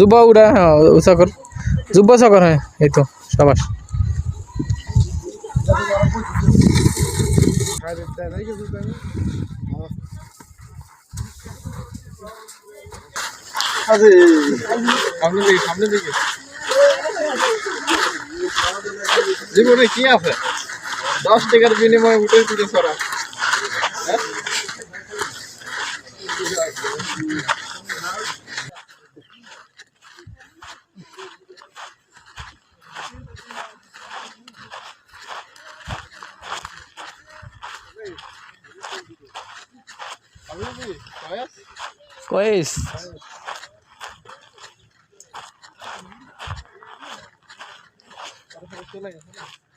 जुब्बा उड़ा, हाँ उसा कर, जुब्बा सा कर है ये तो शाबाश। সামনে দিকে জীবনে কি আছে 10 টাকার বিনিময়ে উঠে পিঠে করা। कोइस চলে গেছে।